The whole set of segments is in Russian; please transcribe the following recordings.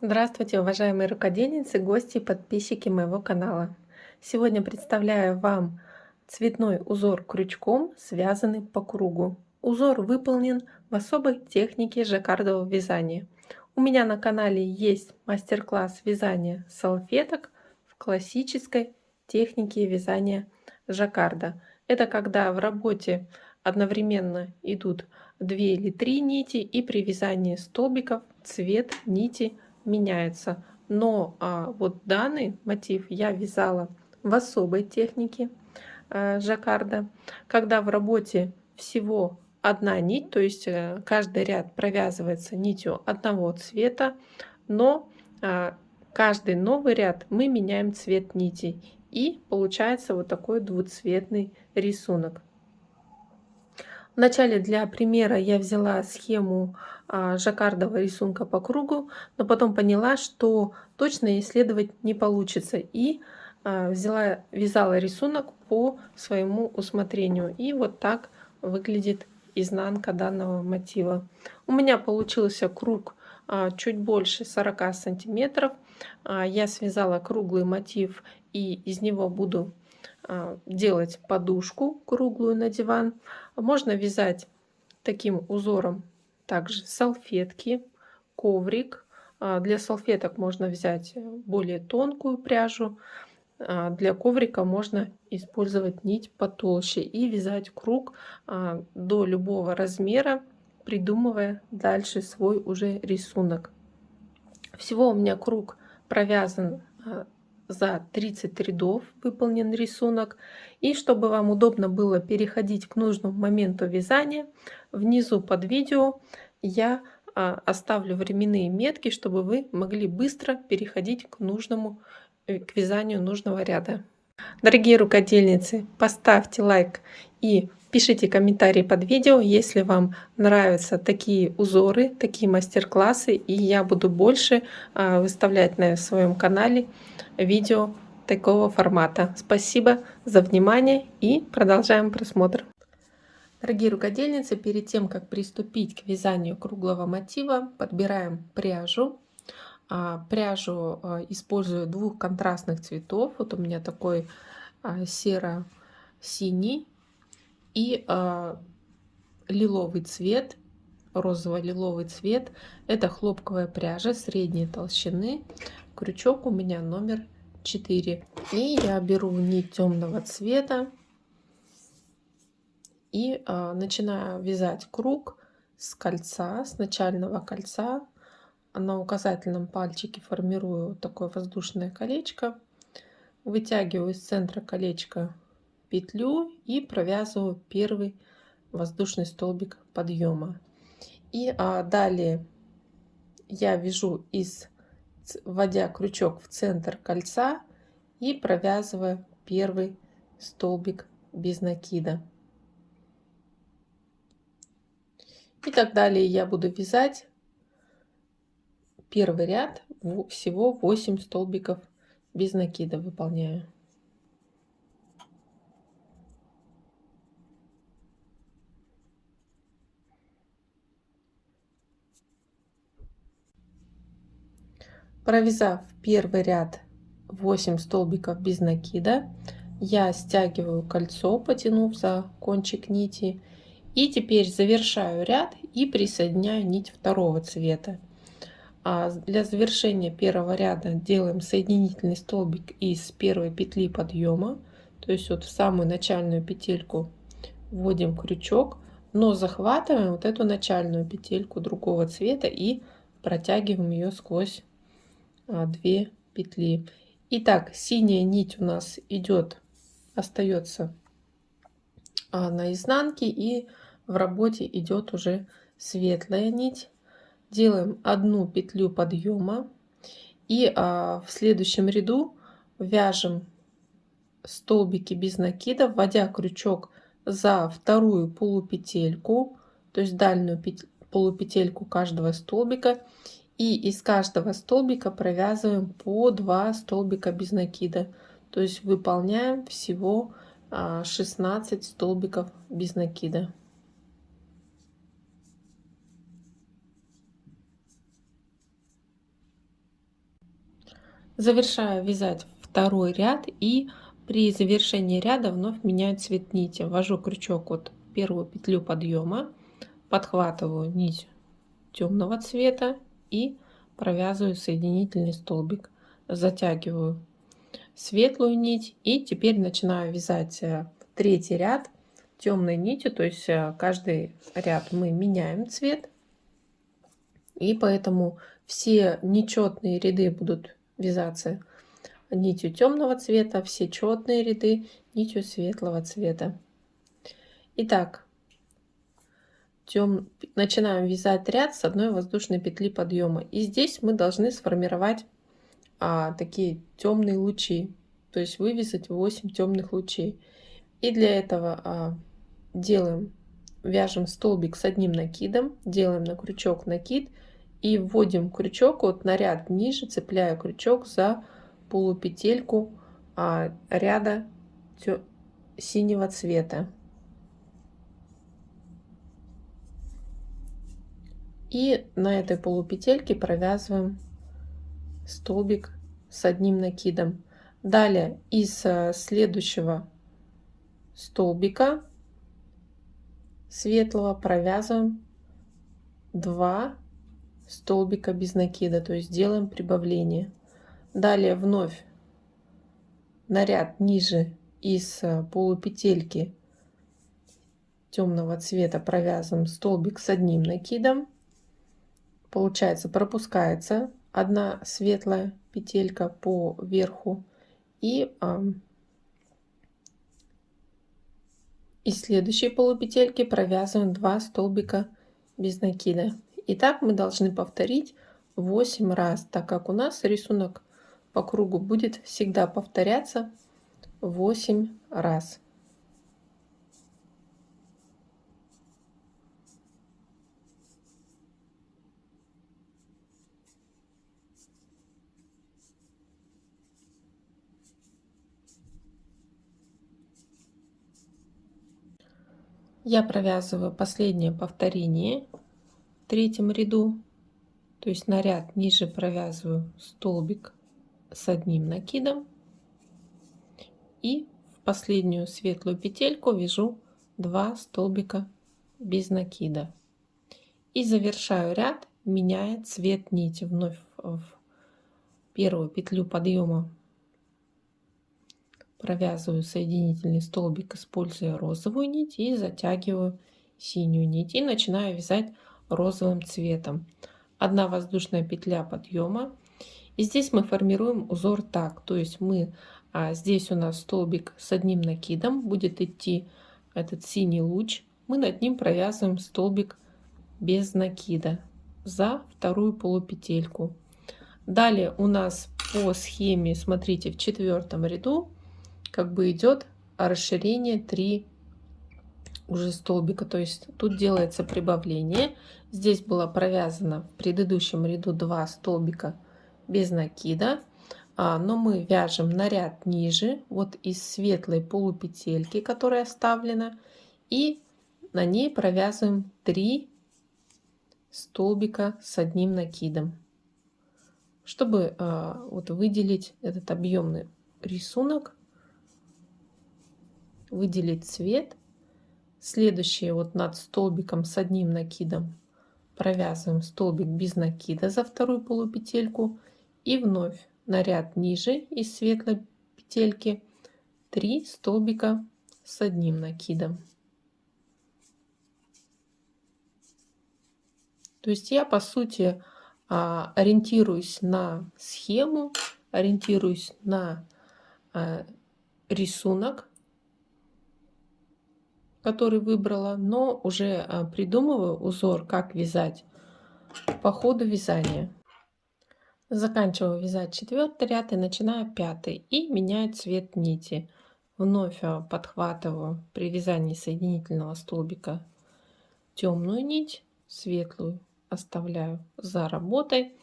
Здравствуйте, уважаемые рукодельницы, гости и подписчики моего канала. Сегодня представляю вам цветной узор крючком, связанный по кругу. Узор выполнен в особой технике жаккардового вязания. У меня на канале есть мастер-класс вязания салфеток в классической технике вязания жаккарда. Это когда в работе одновременно идут 2 или 3 нити, и при вязании столбиков цвет нити меняется. Но вот данный мотив я вязала в особой технике жаккарда, когда в работе всего одна нить, то есть каждый ряд провязывается нитью одного цвета, но каждый новый ряд мы меняем цвет нити, и получается вот такой двуцветный рисунок. Вначале для примера я взяла схему жаккардового рисунка по кругу, но потом поняла, что точно исследовать не получится, и вязала рисунок по своему усмотрению. И вот так выглядит изнанка данного мотива. У меня получился круг чуть больше 40 сантиметров. Я связала круглый мотив, и из него буду делать подушку круглую на диван. Можно вязать таким узором также салфетки, коврик. Для салфеток можно взять более тонкую пряжу. Для коврика можно использовать нить потолще и вязать круг до любого размера, придумывая дальше свой уже рисунок. Всего у меня круг провязан за 30 рядов, выполнен рисунок. И чтобы вам удобно было переходить к нужному моменту вязания, внизу под видео я оставлю временные метки, чтобы вы могли быстро переходить к к вязанию нужного ряда. Дорогие рукодельницы, поставьте лайк и пишите комментарии под видео, если вам нравятся такие узоры, такие мастер-классы, и я буду больше выставлять на своем канале видео такого формата. Спасибо за внимание, и продолжаем просмотр. Дорогие рукодельницы, перед тем как приступить к вязанию круглого мотива, подбираем пряжу. Пряжу использую двух контрастных цветов. Вот у меня такой серо-синий и лиловый цвет, розово-лиловый цвет. Это хлопковая пряжа средней толщины. Крючок у меня номер 4. И я беру нить темного цвета и начинаю вязать круг с кольца, с начального кольца. На указательном пальчике формирую такое воздушное колечко, вытягиваю из центра колечка петлю и провязываю первый воздушный столбик подъема. И далее я вяжу вводя крючок в центр кольца и провязывая первый столбик без накида. И так далее я буду вязать первый ряд, всего 8 столбиков без накида выполняю. Провязав первый ряд 8 столбиков без накида, я стягиваю кольцо, потянув за кончик нити, и теперь завершаю ряд и присоединяю нить второго цвета. Для завершения первого ряда делаем соединительный столбик из первой петли подъема, то есть вот в самую начальную петельку вводим крючок, но захватываем вот эту начальную петельку другого цвета и протягиваем ее сквозь 2 петли. Итак, синяя нить у нас остается на изнанке, и в работе идет уже светлая нить. Делаем одну петлю подъема, и в следующем ряду вяжем столбики без накида, вводя крючок за вторую полупетельку, то есть дальнюю полупетельку каждого столбика, и из каждого столбика провязываем по 2 столбика без накида, то есть выполняем всего 16 столбиков без накида. Завершаю вязать второй ряд, и при завершении ряда вновь меняю цвет нити. Ввожу крючок от первую петлю подъема, подхватываю нить темного цвета и провязываю соединительный столбик. Затягиваю светлую нить и теперь начинаю вязать третий ряд темной нитью, то есть каждый ряд мы меняем цвет, и поэтому все нечетные ряды будут вязаться нитью темного цвета, все четные ряды нитью светлого цвета. Итак, начинаем вязать ряд с одной воздушной петли подъема, и здесь мы должны сформировать такие темные лучи, то есть вывязать 8 темных лучей. И для этого вяжем столбик с одним накидом, делаем на крючок накид и вводим крючок вот на ряд ниже, цепляя крючок за полупетельку ряда синего цвета. И на этой полупетельке провязываем столбик с одним накидом. Далее из следующего столбика светлого провязываем 2 столбика без накида, то есть делаем прибавление. Далее вновь на ряд ниже из полупетельки темного цвета провязываем столбик с одним накидом. Получается, пропускается одна светлая петелька по верху, и из следующей полупетельки провязываем 2 столбика без накида. И так мы должны повторить 8 раз, так как у нас рисунок по кругу будет всегда повторяться 8 раз. Я провязываю последнее повторение в третьем ряду, то есть на ряд ниже провязываю столбик с одним накидом и в последнюю светлую петельку вяжу 2 столбика без накида и завершаю ряд, меняя цвет нити. Вновь в первую петлю подъема провязываю соединительный столбик, используя розовую нить, и затягиваю синюю нить и начинаю вязать розовым цветом. 1 воздушная петля подъема, и здесь мы формируем узор так, то есть мы здесь у нас столбик с одним накидом, будет идти этот синий луч, мы над ним провязываем столбик без накида за вторую полупетельку. Далее у нас по схеме, смотрите, в 4-м ряду как бы идет расширение 3 уже столбика, то есть тут делается прибавление. Здесь было провязано в предыдущем ряду 2 столбика без накида, но мы вяжем на ряд ниже, вот из светлой полупетельки, которая оставлена, и на ней провязываем 3 столбика с одним накидом, чтобы вот выделить этот объемный рисунок, выделить цвет. Следующее, вот над столбиком с одним накидом провязываем столбик без накида за вторую полупетельку, и вновь на ряд ниже из светлой петельки 3 столбика с одним накидом. То есть я по сути ориентируюсь на схему, ориентируюсь на рисунок, который выбрала, но уже придумываю узор, как вязать по ходу вязания. Заканчиваю вязать 4-й ряд и начинаю 5-й, и меняю цвет нити. Вновь подхватываю при вязании соединительного столбика темную нить, светлую оставляю за работой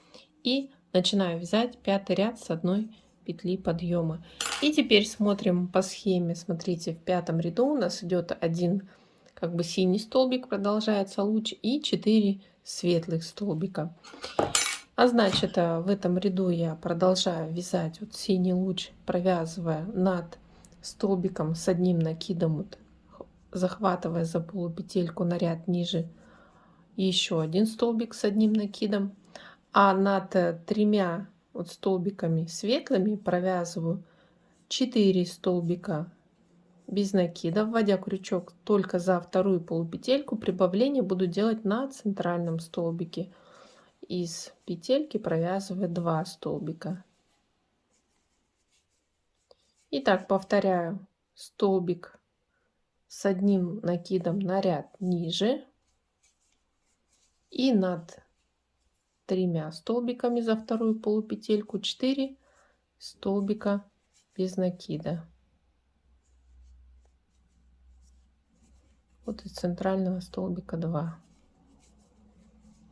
и начинаю вязать 5-й ряд с одной петли подъема. И теперь смотрим по схеме. Смотрите, в 5-м ряду у нас идет один как бы синий столбик, продолжается луч, и 4 светлых столбика. А значит, в этом ряду я продолжаю вязать вот синий луч, провязывая над столбиком с одним накидом, вот, захватывая за полупетельку на ряд ниже, еще один столбик с одним накидом, а над тремя вот столбиками светлыми провязываю 4 столбика без накида, вводя крючок только за вторую полупетельку. Прибавление буду делать на центральном столбике. Из петельки провязываю 2 столбика. И так повторяю: столбик с одним накидом на ряд ниже и над тремя столбиками за вторую полупетельку 4 столбика без накида. Вот из центрального столбика 2.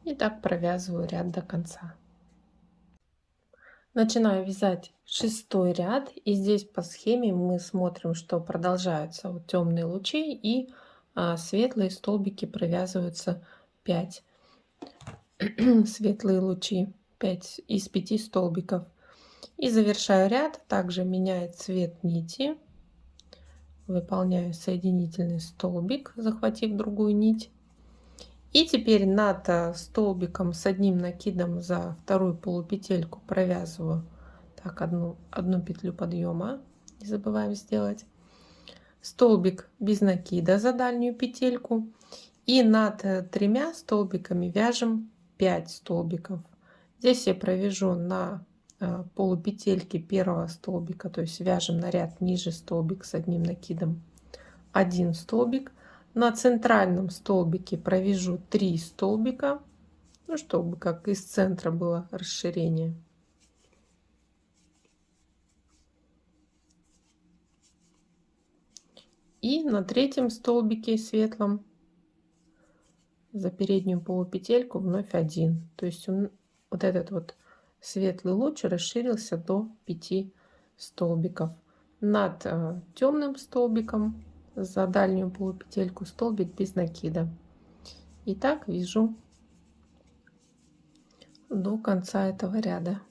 И так провязываю ряд до конца. Начинаю вязать 6-й ряд, и здесь по схеме мы смотрим, что продолжаются вот темные лучи, и светлые столбики провязываются 5 светлые лучи, 5 из 5 столбиков. И завершаю ряд, также меняю цвет нити, выполняю соединительный столбик, захватив другую нить. И теперь над столбиком с одним накидом за вторую полупетельку провязываю так одну петлю подъема, не забываем сделать, столбик без накида за дальнюю петельку, и над тремя столбиками вяжем 5 столбиков. Здесь я провяжу на полупетельке первого столбика, то есть вяжем на ряд ниже столбик с одним накидом, 1 столбик. На центральном столбике провяжу 3 столбика, ну, чтобы как из центра было расширение. И на третьем столбике светлом за переднюю полупетельку вновь 1. То есть он, вот этот вот светлый луч расширился до 5 столбиков. Над темным столбиком за дальнюю полупетельку столбик без накида. И так вяжу до конца этого ряда.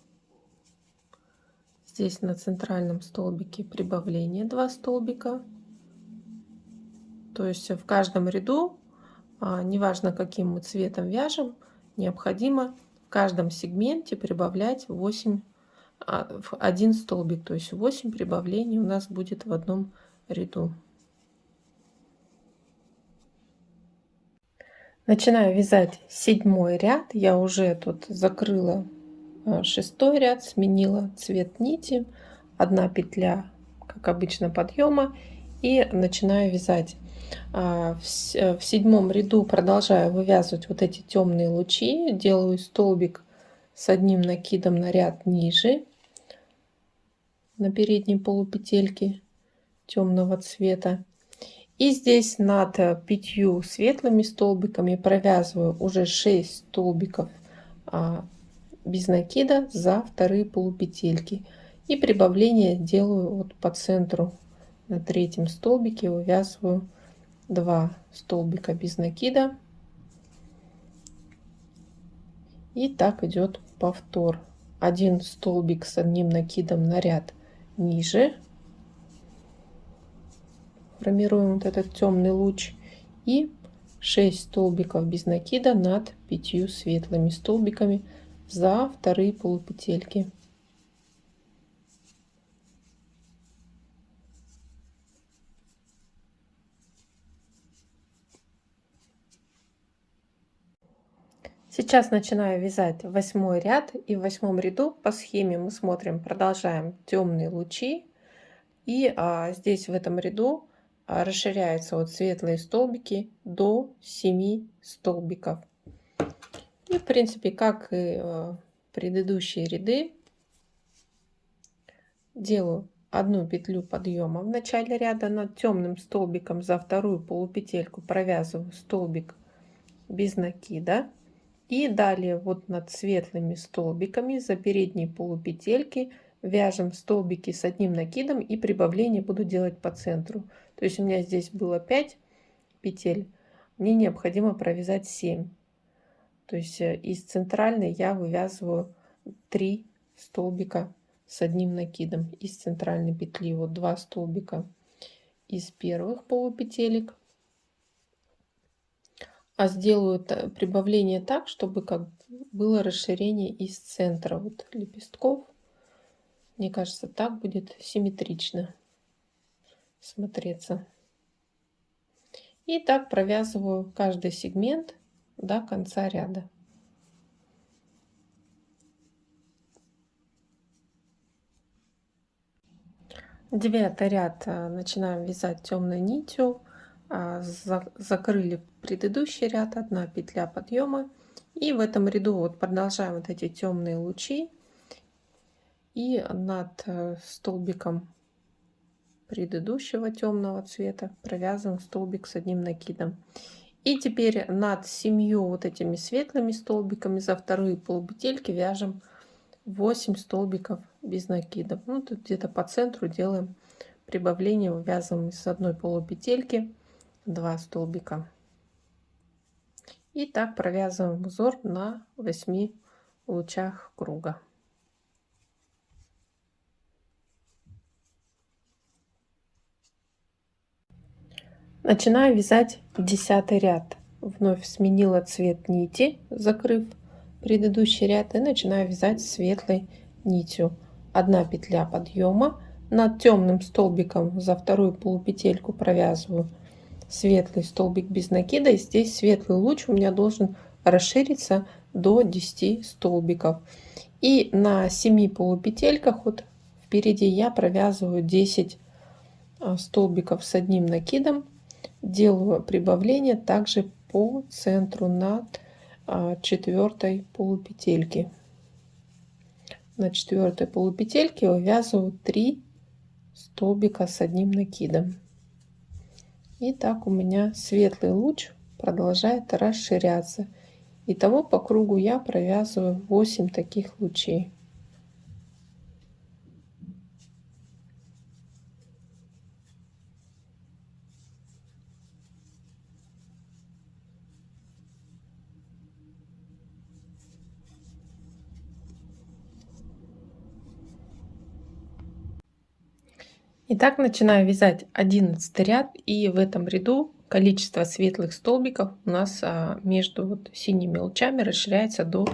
Здесь на центральном столбике прибавление 2 столбика. То есть в каждом ряду, неважно каким мы цветом вяжем, необходимо в каждом сегменте прибавлять 1 столбик. То есть 8 прибавлений у нас будет в одном ряду. Начинаю вязать 7-й ряд. Я уже тут закрыла 6-й ряд, сменила цвет нити, 1 петля, как обычно, подъема, и начинаю вязать. В 7-м ряду продолжаю вывязывать вот эти темные лучи, делаю столбик с одним накидом на ряд ниже, на передней полупетельке темного цвета. И здесь над 5 светлыми столбиками провязываю уже 6 столбиков без накида за вторые полупетельки, и прибавление делаю вот по центру. На третьем столбике вывязываю 2 столбика без накида, и так идет повтор. 1 столбик с одним накидом на ряд ниже, формируем вот этот темный луч, и 6 столбиков без накида над 5 светлыми столбиками за вторые полупетельки. Сейчас начинаю вязать 8-й ряд, и в 8-м ряду по схеме мы смотрим, продолжаем темные лучи, и здесь в этом ряду расширяются вот светлые столбики до 7 столбиков. И в принципе, как и предыдущие ряды, делаю 1 петлю подъема в начале ряда, над темным столбиком за вторую полупетельку провязываю столбик без накида, и далее вот над светлыми столбиками за передние полупетельки вяжем столбики с одним накидом, и прибавление буду делать по центру. То есть у меня здесь было 5 петель, мне необходимо провязать 7. То есть из центральной я вывязываю 3 столбика с одним накидом из центральной петли. Вот 2 столбика из первых полупетелек. А сделаю прибавление так, чтобы как было расширение из центра вот лепестков. Мне кажется, так будет симметрично смотреться. И так провязываю каждый сегмент до конца ряда. Девятый ряд начинаем вязать темной нитью. Закрыли предыдущий ряд, 1 петля подъема. И в этом ряду вот продолжаем вот эти темные лучи. И над столбиком предыдущего темного цвета провязываем столбик с одним накидом. И теперь над 7 вот этими светлыми столбиками за вторые полупетельки вяжем 8 столбиков без накидов. Ну, тут где-то по центру делаем прибавление, вывязываем из одной полупетельки 2 столбика. И так провязываем узор на 8 лучах круга. Начинаю вязать 10 ряд. Вновь сменила цвет нити, закрыв предыдущий ряд, и начинаю вязать светлой нитью. 1 петля подъема. Над темным столбиком за вторую полупетельку провязываю светлый столбик без накида. И здесь светлый луч у меня должен расшириться до 10 столбиков. И на 7 полупетельках вот впереди я провязываю 10 столбиков с одним накидом. Делаю прибавление также по центру над 4 полупетельки. На 4 полупетельке вывязываю 3 столбика с одним накидом. И так у меня светлый луч продолжает расширяться. Итого по кругу я провязываю 8 таких лучей. Итак, начинаю вязать 11 ряд, и в этом ряду количество светлых столбиков у нас между вот синими лучами расширяется до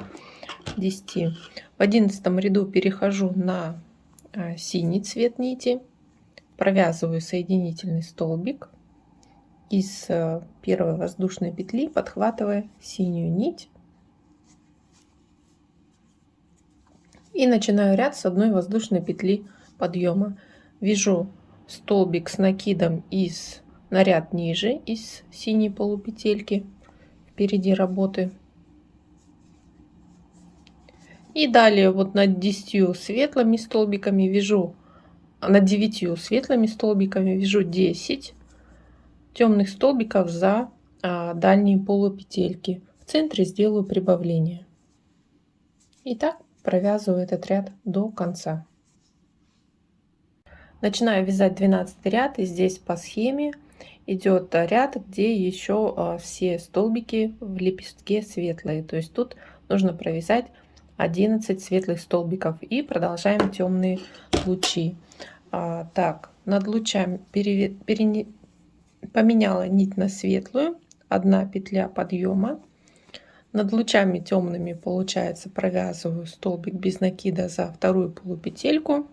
10. В 11 ряду перехожу на синий цвет нити, провязываю соединительный столбик из первой воздушной петли, подхватывая синюю нить, и начинаю ряд с одной воздушной петли подъема. Вяжу столбик с накидом на ряд ниже из синей полупетельки впереди работы. И далее вот над 10 светлыми столбиками вяжу, над 9 светлыми столбиками вяжу 10 темных столбиков за дальние полупетельки. В центре сделаю прибавление. И так провязываю этот ряд до конца. Начинаю вязать 12 ряд, и здесь по схеме идет ряд, где еще все столбики в лепестке светлые. То есть тут нужно провязать 11 светлых столбиков, и продолжаем темные лучи. Так, над лучами поменяла нить на светлую, 1 петля подъема. Над лучами темными, получается, провязываю столбик без накида за вторую полупетельку.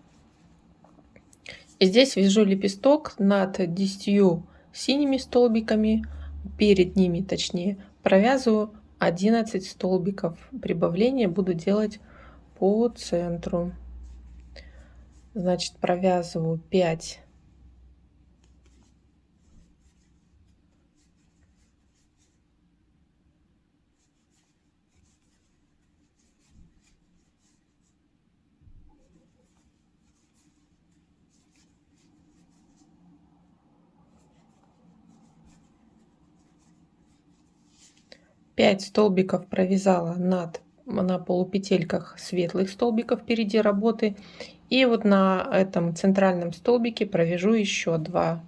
И здесь вяжу лепесток над 10 синими столбиками, перед ними точнее, провязываю 11 столбиков. Прибавление буду делать по центру. Значит, провязываю 5 столбиков провязала на полупетельках светлых столбиков впереди работы, и вот на этом центральном столбике провяжу еще 2.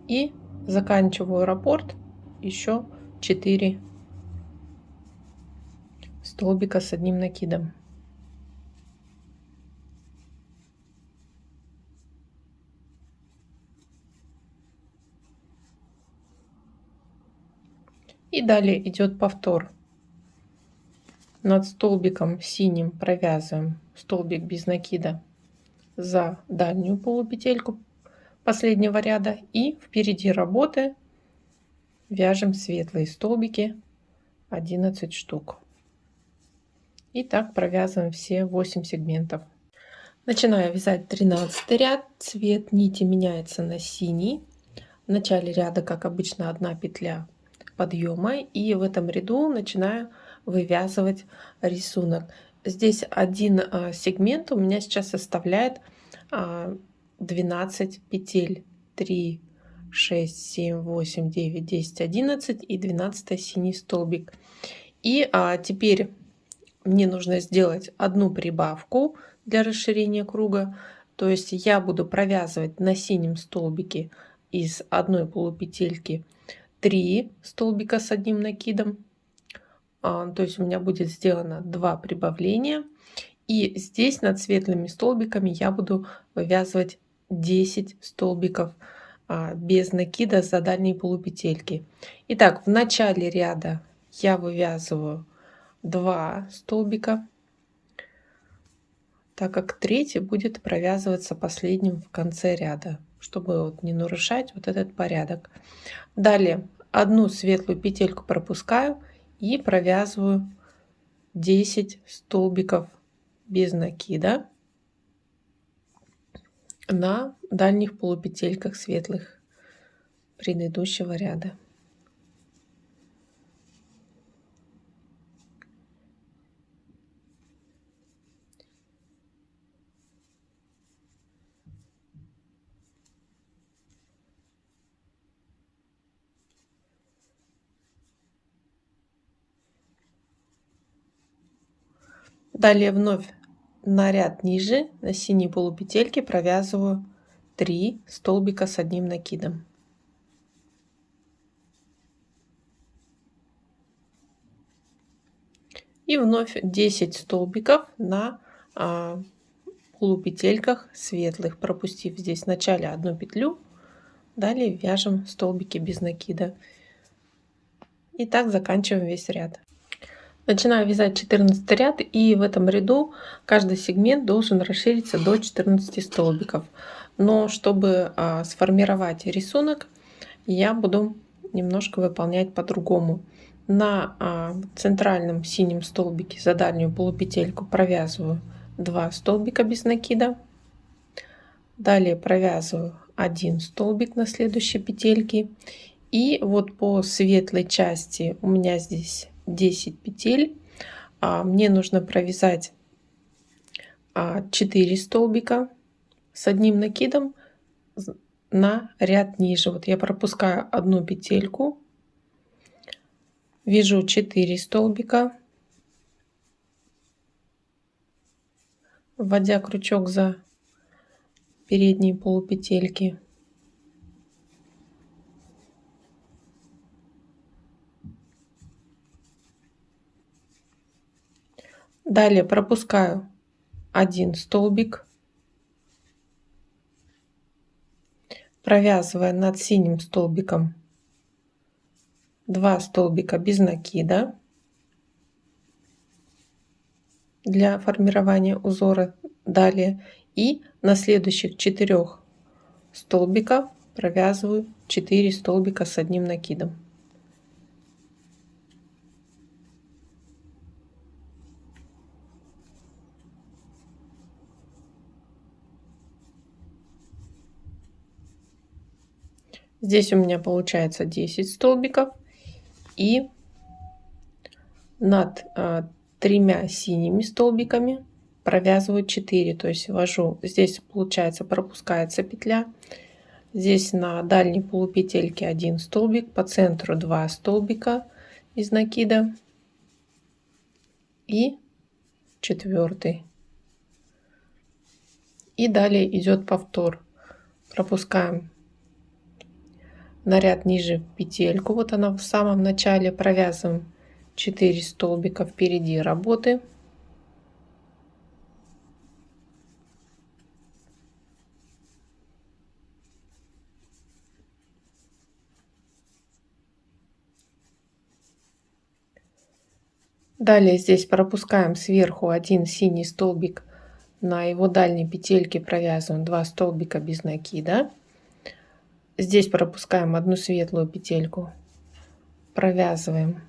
И заканчиваю раппорт еще 4 столбика с одним накидом. И далее идет повтор. Над столбиком синим провязываем столбик без накида за дальнюю полупетельку последнего ряда, и впереди работы вяжем светлые столбики 11 штук. И так провязываем все 8 сегментов. Начинаю вязать 13 ряд. Цвет нити меняется на синий. В начале ряда, как обычно, 1 петля подъема, и в этом ряду начинаю вывязывать рисунок. Здесь один сегмент у меня сейчас составляет 12 петель: 3, 6, 7, 8, 9, 10, 11 и 12 синий столбик. И теперь мне нужно сделать одну прибавку для расширения круга. То есть я буду провязывать на синем столбике из одной полупетельки 3 столбика с одним накидом. То есть у меня будет сделано 2 прибавления. И здесь над светлыми столбиками я буду вывязывать 10 столбиков без накида за дальние полупетельки. Итак, в начале ряда я вывязываю 2 столбика, так как третий будет провязываться последним в конце ряда, чтобы вот не нарушать вот этот порядок. Далее одну светлую петельку пропускаю и провязываю 10 столбиков без накида на дальних полупетельках светлых предыдущего ряда. Далее вновь на ряд ниже, на синей полупетельке, провязываю 3 столбика с одним накидом. И вновь 10 столбиков на полупетельках светлых, пропустив здесь в начале одну петлю. Далее вяжем столбики без накида. И так заканчиваем весь ряд. Начинаю вязать 14 ряд, и в этом ряду каждый сегмент должен расшириться до 14 столбиков. Но чтобы сформировать рисунок, я буду немножко выполнять по-другому. На центральном синем столбике за дальнюю полупетельку провязываю 2 столбика без накида. Далее провязываю 1 столбик на следующей петельке. И вот по светлой части у меня здесь 10 петель. Мне нужно провязать 4 столбика с одним накидом на ряд ниже. Вот я пропускаю одну петельку, вяжу 4 столбика, вводя крючок за передние полупетельки. Далее пропускаю 1 столбик, провязывая над синим столбиком 2 столбика без накида для формирования узора. Далее и на следующих 4 столбиков провязываю 4 столбика с одним накидом. Здесь у меня получается 10 столбиков, и над 3 синими столбиками провязываю 4, то есть ввожу, здесь получается пропускается петля, здесь на дальней полупетельке 1 столбик, по центру 2 столбика из накида и 4. И далее идет повтор, пропускаем на ряд ниже петельку. Вот она в самом начале. Провязываем 4 столбика впереди работы. Далее здесь пропускаем сверху один синий столбик, на его дальней петельке провязываем 2 столбика без накида. Здесь пропускаем одну светлую петельку, провязываем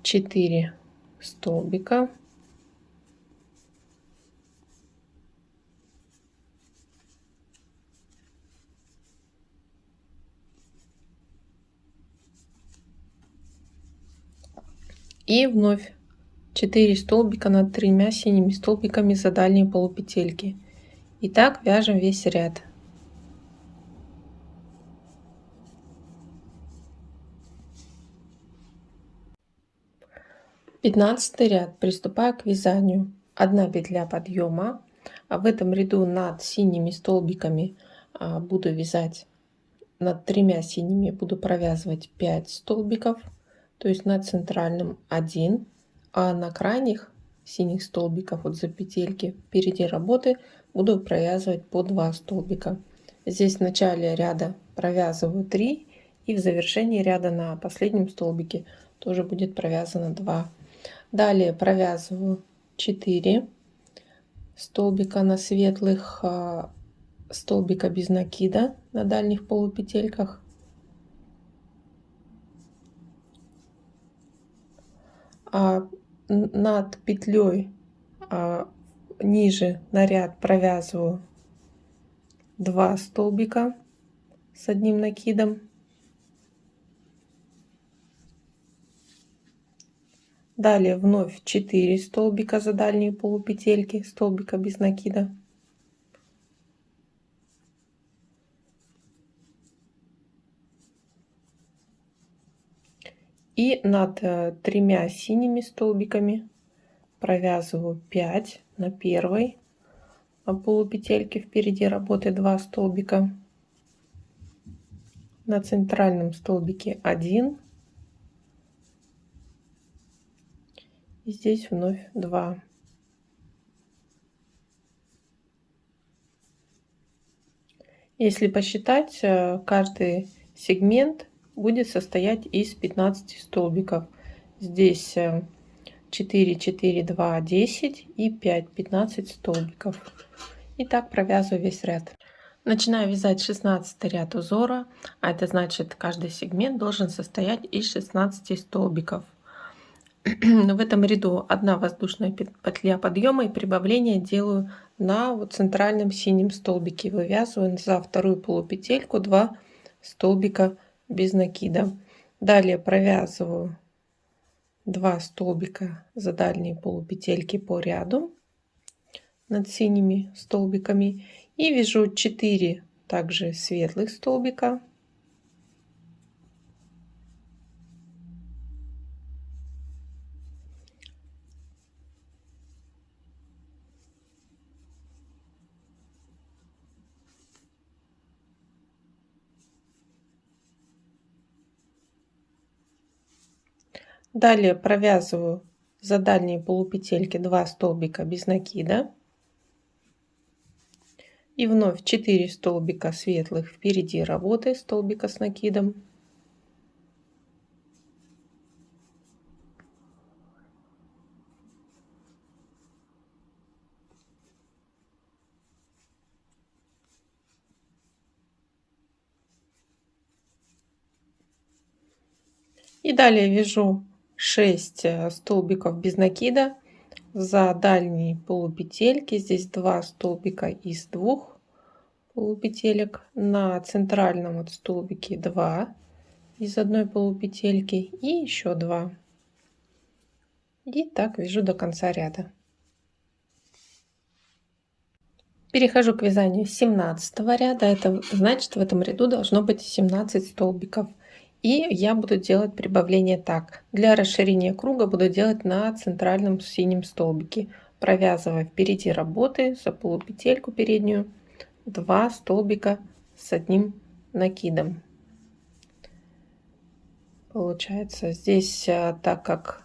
4 столбика. И вновь 4 столбика над 3 синими столбиками за дальние полупетельки. И так вяжем весь ряд. 15 ряд. Приступаю к вязанию. 1 петля подъема. А в этом ряду над синими столбиками буду вязать, над 3 синими буду провязывать 5 столбиков, то есть над центральным 1, а на крайних синих столбиков, вот за петельки впереди работы, буду провязывать по 2 столбика. Здесь в начале ряда провязываю 3, и в завершении ряда на последнем столбике тоже будет провязано 2. Далее провязываю 4 столбика на светлых, столбика без накида на дальних полупетельках. Над петлей ниже на ряд провязываю 2 столбика с одним накидом. Далее вновь 4 столбика за дальние полупетельки, столбика без накида. И над 3 синими столбиками провязываю 5 на первой полупетельке впереди работы 2 столбика, на центральном столбике 1, и здесь вновь 2. Если посчитать, каждый сегмент будет состоять из 15 столбиков. Здесь 4, 4, 2, 10 и 5, 15 столбиков. И так провязываю весь ряд. Начинаю вязать 16 ряд узора, а это значит, каждый сегмент должен состоять из 16 столбиков. В этом ряду 1 воздушная петля подъема и прибавления делаю на вот центральном синем столбике. Вывязываю за вторую полупетельку 2 столбика без накида. Далее провязываю 2 столбика за дальние полупетельки по ряду над синими столбиками и вяжу 4 также светлых столбика. Далее провязываю за дальние полупетельки 2 столбика без накида. И вновь 4 столбика светлых впереди работы, столбика с накидом. И далее вяжу 6 столбиков без накида за дальние полупетельки. Здесь 2 столбика из 2 полупетелек, на центральном вот столбике 2 из одной полупетельки и еще 2. И так вяжу до конца ряда. Перехожу к вязанию 17 ряда. Это значит, в этом ряду должно быть 17 столбиков. И я буду делать прибавление так. Для расширения круга буду делать на центральном синем столбике, провязывая впереди работы за полупетельку переднюю 2 столбика с одним накидом. Получается, здесь, так как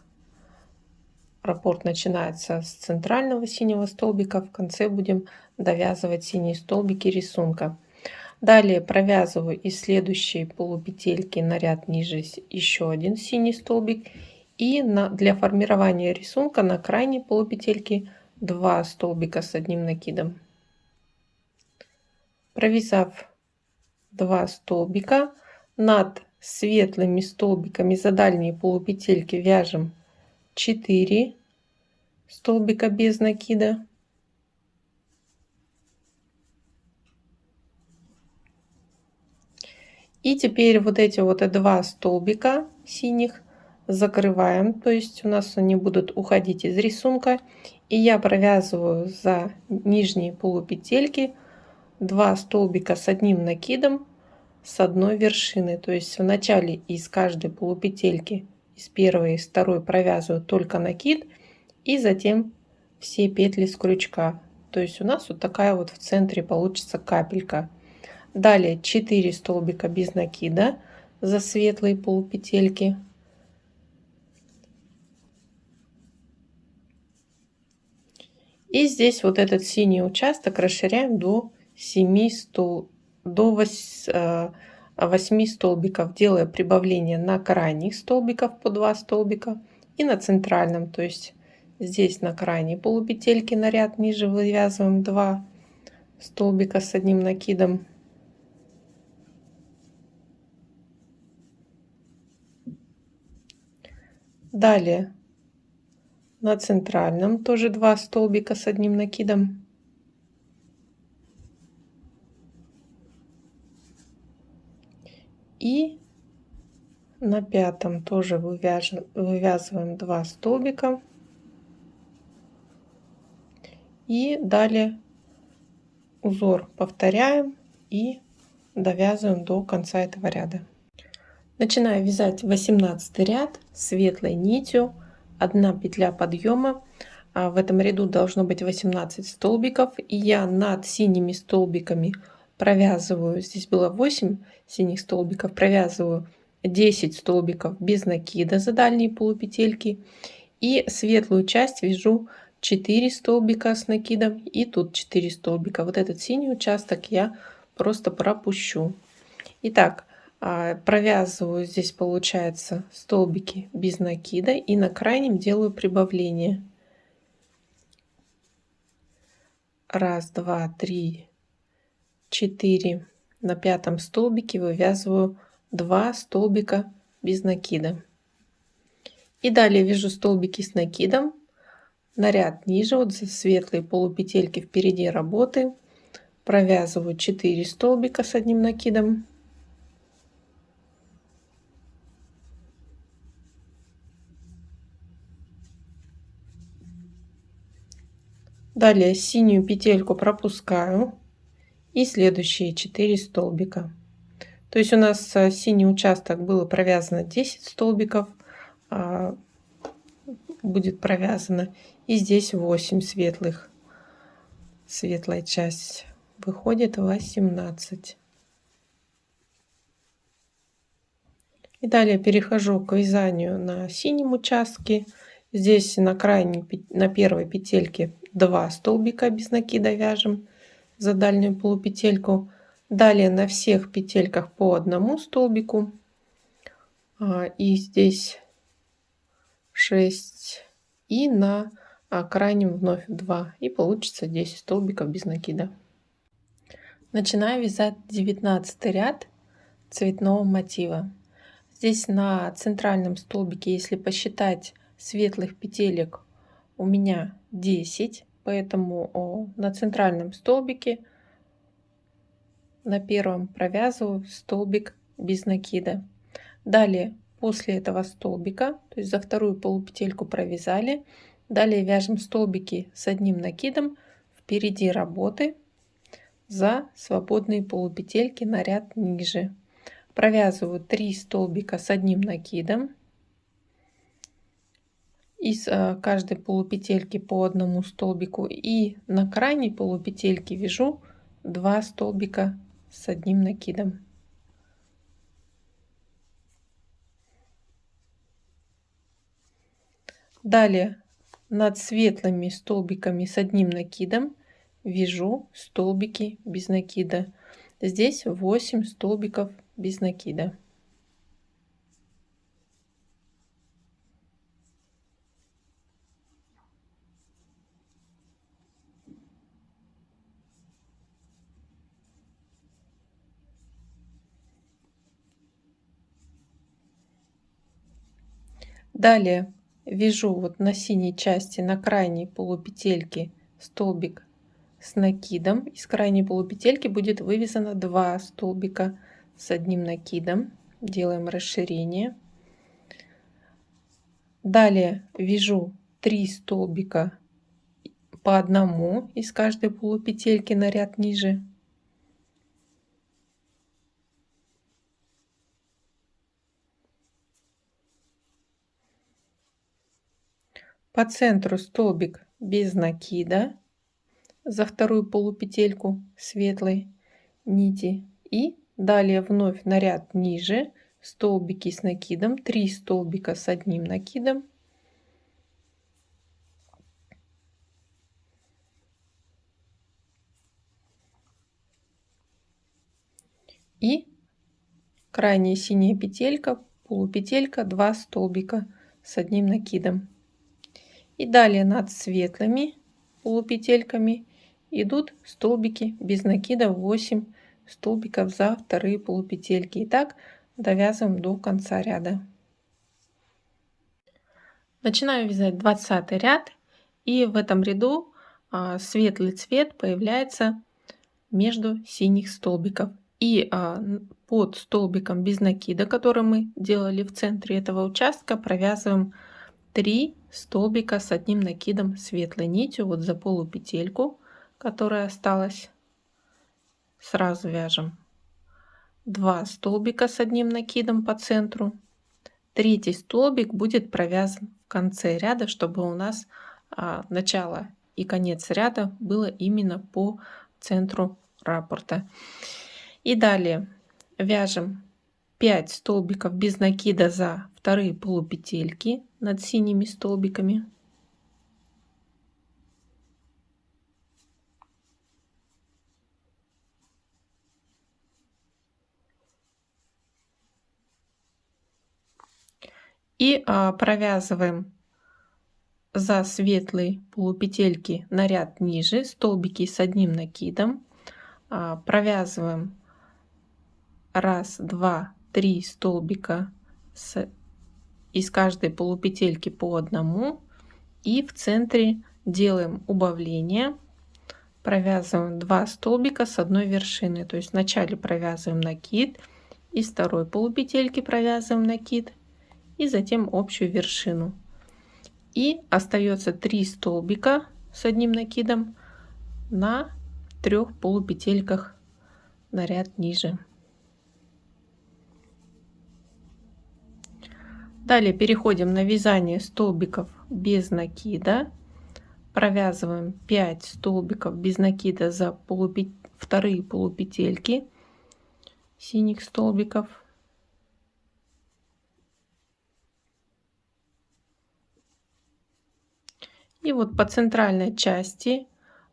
раппорт начинается с центрального синего столбика, в конце будем довязывать синие столбики рисунка. Далее провязываю из следующей полупетельки на ряд ниже еще один синий столбик. И для формирования рисунка на крайней полупетельке 2 столбика с одним накидом. Провязав 2 столбика, над светлыми столбиками за дальние полупетельки вяжем 4 столбика без накида. И теперь вот эти вот 2 столбика синих закрываем, то есть у нас они будут уходить из рисунка. И я провязываю за нижние полупетельки 2 столбика с одним накидом с одной вершины. То есть в начале из каждой полупетельки, из первой и второй, провязываю только накид, и затем все петли с крючка. То есть у нас вот такая вот в центре получится капелька. Далее 4 столбика без накида за светлые полупетельки. И здесь вот этот синий участок расширяем до 8 столбиков, делая прибавление на крайних столбиков по 2 столбика и на центральном. То есть здесь на крайней полупетельке на ряд ниже вывязываем 2 столбика с одним накидом. Далее на центральном тоже 2 столбика с одним накидом. И на пятом тоже вывязываем 2 столбика. И далее узор повторяем и довязываем до конца этого ряда. Начинаю вязать 18 ряд светлой нитью, 1 петля подъема. В этом ряду должно быть 18 столбиков, и я над синими столбиками провязываю, здесь было 8 синих столбиков, провязываю 10 столбиков без накида за дальние полупетельки, и светлую часть вяжу 4 столбика с накидом, и тут 4 столбика. Вот этот синий участок я просто пропущу. Итак, провязываю здесь, получается, столбики без накида, и на крайнем делаю прибавление. 1, 2, 3, 4. На 5 столбике вывязываю 2 столбика без накида. И далее вяжу столбики с накидом на ряд ниже, вот за светлые полупетельки впереди работы, провязываю 4 столбика с одним накидом. Далее синюю петельку пропускаю и следующие 4 столбика. То есть у нас синий участок было провязано 10 столбиков, будет провязано, и здесь 8 светлых. Светлая часть выходит 18. И далее перехожу к вязанию на синем участке. Здесь на крайней, на первой петельке 2 столбика без накида вяжем за дальнюю полупетельку. Далее на всех петельках по 1 столбику. И здесь 6. И на крайнем вновь 2. И получится 10 столбиков без накида. Начинаю вязать 19 ряд цветного мотива. Здесь на центральном столбике, если посчитать светлых петелек, у меня 10. Поэтому на центральном столбике на первом провязываю столбик без накида. Далее после этого столбика, то есть за вторую полупетельку провязали, далее вяжем столбики с одним накидом впереди работы за свободные полупетельки на ряд ниже. Провязываю 3 столбика с одним накидом. Из каждой полупетельки по 1 столбику, и на крайней полупетельке вяжу 2 столбика с одним накидом. Далее над светлыми столбиками с одним накидом вяжу столбики без накида. Здесь 8 столбиков без накида. Далее вяжу вот на синей части, на крайней полупетельке столбик с накидом. Из крайней полупетельки будет вывязано 2 столбика с одним накидом. Делаем расширение. Далее вяжу 3 столбика по одному из каждой полупетельки на ряд ниже. По центру столбик без накида за вторую полупетельку светлой нити. И далее вновь на ряд ниже столбики с накидом, 3 столбика с одним накидом. И крайняя синяя петелька, полупетелька, 2 столбика с одним накидом. И далее над светлыми полупетельками идут столбики без накида, 8 столбиков за вторые полупетельки. И так довязываем до конца ряда. Начинаю вязать 20 ряд, и в этом ряду светлый цвет появляется между синих столбиков. И под столбиком без накида, который мы делали в центре этого участка, провязываем 3 столбика с одним накидом светлой нитью вот за полупетельку, которая осталась. Сразу вяжем 2 столбика с одним накидом по центру. Третий столбик будет провязан в конце ряда, чтобы у нас начало и конец ряда было именно по центру раппорта. И далее вяжем 5 столбиков без накида за вторые полупетельки над синими столбиками. И провязываем за светлые полупетельки на ряд ниже столбики с одним накидом. Провязываем 1, 2, 3 столбика из каждой полупетельки по одному. И в центре делаем убавление. Провязываем 2 столбика с одной вершины. То есть вначале провязываем накид, из второй полупетельки провязываем накид, и затем общую вершину. И остается 3 столбика с одним накидом на 3 полупетельках на ряд ниже. Далее переходим на вязание столбиков без накида. Провязываем 5 столбиков без накида за вторые полупетельки синих столбиков. И вот по центральной части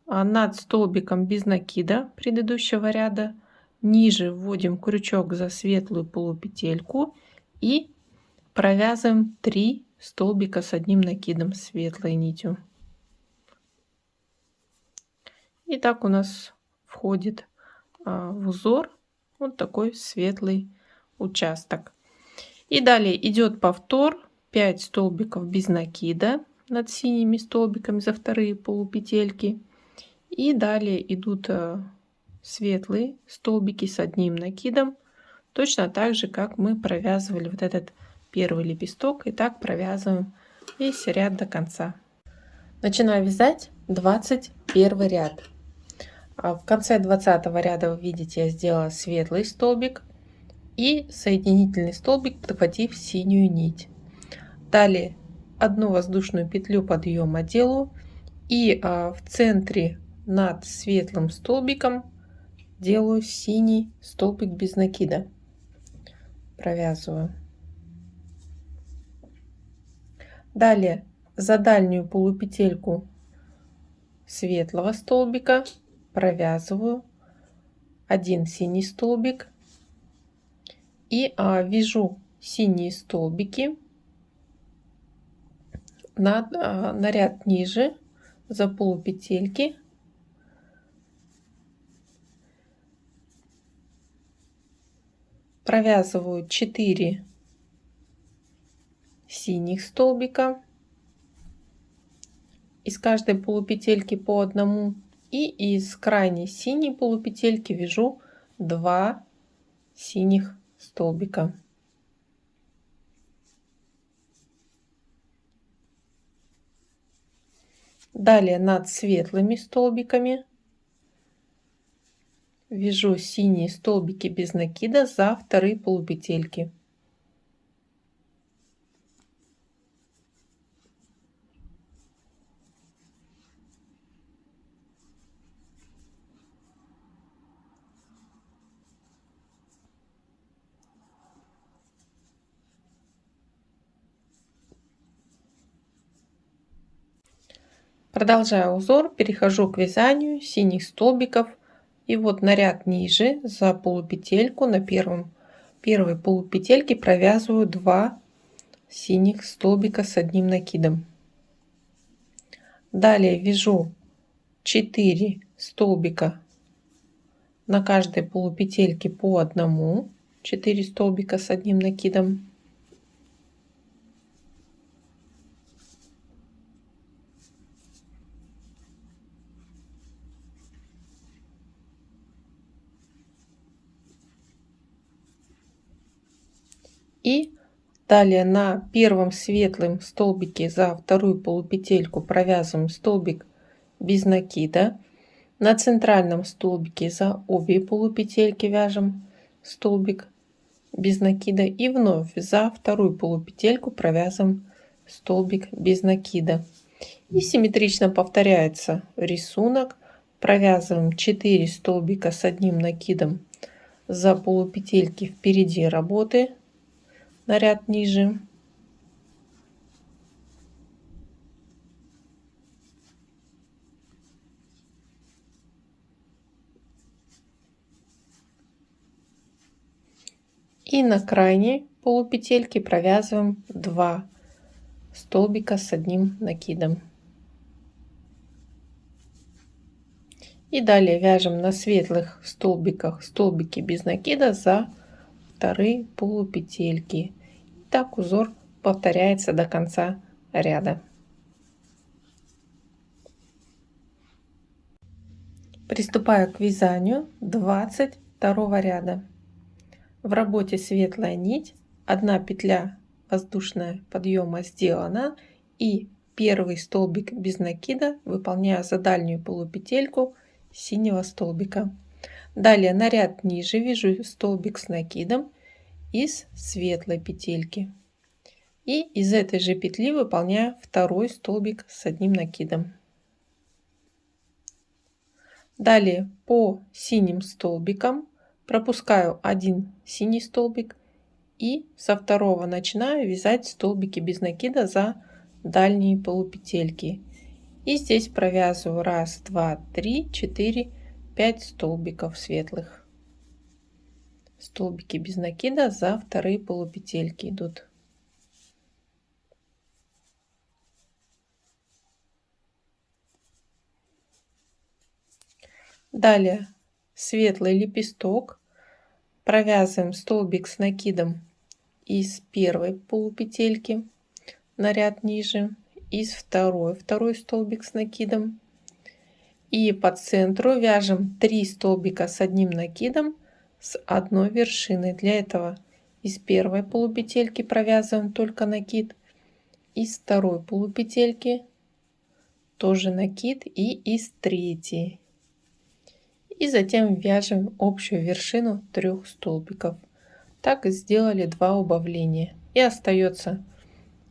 над столбиком без накида предыдущего ряда ниже вводим крючок за светлую полупетельку и провязываем 3 столбика с одним накидом светлой нитью. И так у нас входит в узор вот такой светлый участок. И далее идет повтор 5 столбиков без накида над синими столбиками за вторые полупетельки. И далее идут светлые столбики с одним накидом, точно так же, как мы провязывали вот этот первый лепесток. И так провязываем весь ряд до конца. Начинаю вязать 21 ряд. В конце 20 ряда, вы видите, я сделала светлый столбик и соединительный столбик, подхватив синюю нить. Далее одну воздушную петлю подъема делаю, и в центре над светлым столбиком делаю синий столбик без накида. Провязываю. Далее За дальнюю полупетельку светлого столбика провязываю один синий столбик и вяжу синие столбики на ряд ниже за полупетельки. Провязываю 4 синих столбика, из каждой полупетельки по одному, и из крайней синей полупетельки вяжу 2 синих столбика. Далее над светлыми столбиками вяжу синие столбики без накида за вторые полупетельки. Продолжаю узор, перехожу к вязанию синих столбиков. И вот на ряд ниже за полупетельку на первой полупетельке провязываю 2 синих столбика с одним накидом. Далее вяжу 4 столбика на каждой полупетельке по одному, 4 столбика с одним накидом. И далее на первом светлом столбике за вторую полупетельку провязываем столбик без накида. На центральном столбике за обе полупетельки вяжем столбик без накида. И вновь за вторую полупетельку провязываем столбик без накида. И симметрично повторяется рисунок. Провязываем 4 столбика с одним накидом за полупетельки впереди работы на ряд ниже. И на крайней полупетельке провязываем 2 столбика с одним накидом. И далее вяжем на светлых столбиках столбики без накида за вторые полупетельки. Так узор повторяется до конца ряда. Приступаю к вязанию 22 ряда. В работе светлая нить, 1 петля воздушная подъема сделана, и первый столбик без накида выполняю за дальнюю полупетельку синего столбика. Далее на ряд ниже вяжу столбик с накидом из светлой петельки. И из этой же петли выполняю второй столбик с одним накидом. Далее по синим столбикам пропускаю один синий столбик и со второго начинаю вязать столбики без накида за дальние полупетельки. И здесь провязываю 1, 2, 3, 4, 5 столбиков светлых. Столбики без накида за вторые полупетельки идут. Далее светлый лепесток. Провязываем столбик с накидом из первой полупетельки на ряд ниже, из второй столбик с накидом. И по центру вяжем 3 столбика с одним накидом с одной вершины. Для этого из первой полупетельки провязываем только накид, из второй полупетельки тоже накид и из третьей. И затем вяжем общую вершину 3 столбиков. Так и сделали 2 убавления. И остается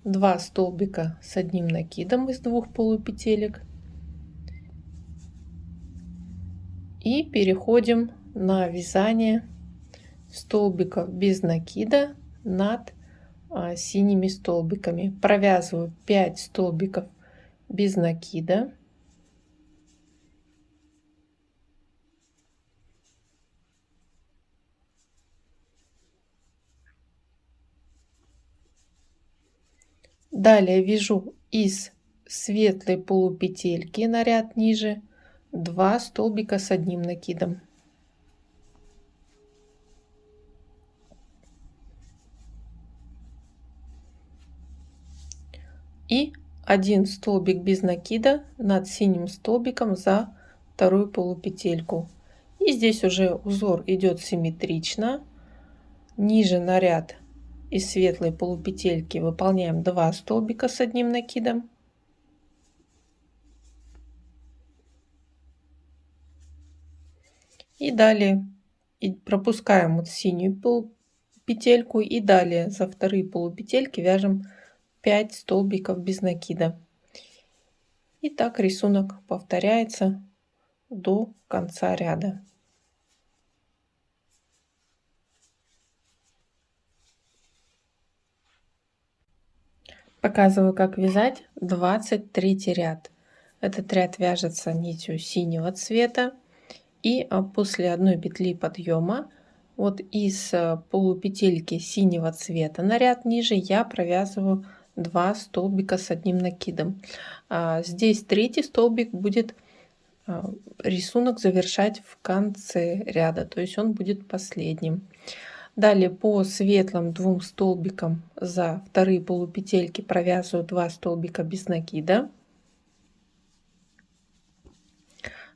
2 столбика с одним накидом из 2 полупетелек. И переходим на вязание столбиков без накида над синими столбиками. Провязываю 5 столбиков без накида. Далее вяжу из светлой полупетельки на ряд ниже 2 столбика с одним накидом. И 1 столбик без накида над синим столбиком за вторую полупетельку. И здесь уже узор идет симметрично. Ниже на ряд из светлой полупетельки выполняем 2 столбика с одним накидом. И далее пропускаем вот синюю полупетельку и далее за вторые полупетельки вяжем 5 столбиков без накида. И так рисунок повторяется до конца ряда. Показываю, как вязать 23 ряд. Этот ряд вяжется нитью синего цвета. И после одной петли подъема вот из полупетельки синего цвета на ряд ниже я провязываю 2 столбика с одним накидом. Здесь третий столбик будет рисунок завершать в конце ряда, то есть он будет последним. Далее по светлым 2 столбикам за вторые полупетельки провязываю 2 столбика без накида.